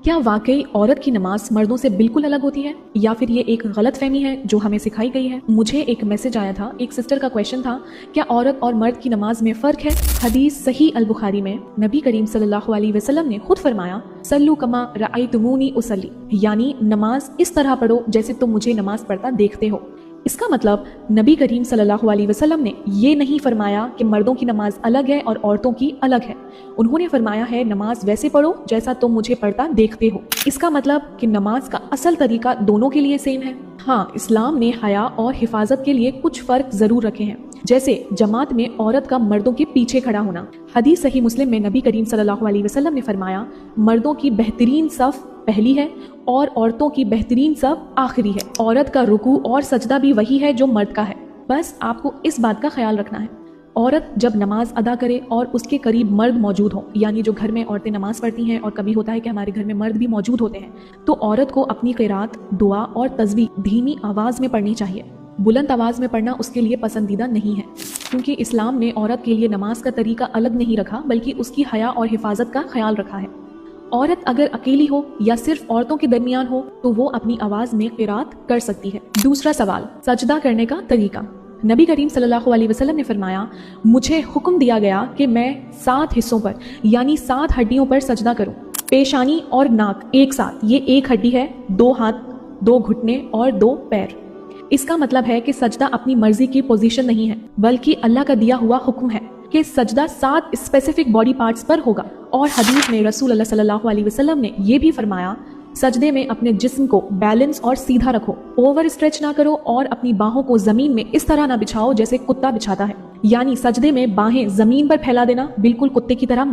کیا واقعی عورت کی نماز مردوں سے بالکل الگ ہوتی ہے یا پھر یہ ایک غلط فہمی ہے جو ہمیں سکھائی گئی ہے؟ مجھے ایک میسج آیا تھا، ایک سسٹر کا کویشچن تھا، کیا عورت اور مرد کی نماز میں فرق ہے؟ حدیث صحیح البخاری میں نبی کریم صلی اللہ علیہ وسلم نے خود فرمایا، صلو کما رأیتمونی اصلی، یعنی نماز اس طرح پڑھو جیسے تم مجھے نماز پڑھتا دیکھتے ہو۔ اس کا مطلب نبی کریم صلی اللہ علیہ وسلم نے یہ نہیں فرمایا کہ مردوں کی نماز الگ ہے اور عورتوں کی الگ ہے، انہوں نے فرمایا ہے نماز ویسے پڑھو جیسا تم مجھے پڑھتا دیکھتے ہو۔ اس کا مطلب کہ نماز کا اصل طریقہ دونوں کے لیے سیم ہے۔ ہاں، اسلام نے حیا اور حفاظت کے لیے کچھ فرق ضرور رکھے ہیں، جیسے جماعت میں عورت کا مردوں کے پیچھے کھڑا ہونا۔ حدیث صحیح مسلم میں نبی کریم صلی اللہ علیہ وسلم نے فرمایا، مردوں کی بہترین صف پہلی ہے اور عورتوں کی بہترین صف آخری ہے۔ عورت کا رکوع اور سجدہ بھی وہی ہے جو مرد کا ہے، بس آپ کو اس بات کا خیال رکھنا ہے، عورت جب نماز ادا کرے اور اس کے قریب مرد موجود ہوں، یعنی جو گھر میں عورتیں نماز پڑھتی ہیں اور کبھی ہوتا ہے کہ ہمارے گھر میں مرد بھی موجود ہوتے ہیں، تو عورت کو اپنی قرات، دعا اور تسبیح دھیمی آواز میں پڑھنی چاہیے۔ بلند آواز میں پڑھنا اس کے لیے پسندیدہ نہیں ہے، کیونکہ اسلام نے عورت کے لیے نماز کا طریقہ الگ نہیں رکھا بلکہ اس کی حیا اور حفاظت کا خیال رکھا ہے۔ عورت اگر اکیلی ہو یا صرف عورتوں کے درمیان ہو تو وہ اپنی آواز میں قرات کر سکتی ہے۔ دوسرا سوال، سجدہ کرنے کا طریقہ۔ نبی کریم صلی اللہ علیہ وسلم نے فرمایا، مجھے حکم دیا گیا کہ میں 7 حصوں پر یعنی 7 ہڈیوں پر سجدہ کروں، پیشانی اور ناک ایک ساتھ، یہ ایک ہڈی ہے، 2 ہاتھ، 2 گھٹنے اور 2 پیر۔ اس کا مطلب ہے کہ سجدہ اپنی مرضی کی پوزیشن نہیں ہے بلکہ اللہ کا دیا ہوا حکم ہے کہ سجدہ 7 اسپیسیفک باڈی پارٹس پر ہوگا، اور حدیث میں رسول اللہ صلی اللہ علیہ وسلم نے یہ بھی فرمایا، سجدے میں اپنے جسم کو بیلنس اور سیدھا رکھو، اوور اسٹریچ نہ کرو اور اپنی باہوں کو زمین میں اس طرح نہ بچھاؤ جیسے کتا بچھاتا ہے، یعنی سجدے میں باہیں زمین پر پھیلا دینا بالکل کتے کی طرح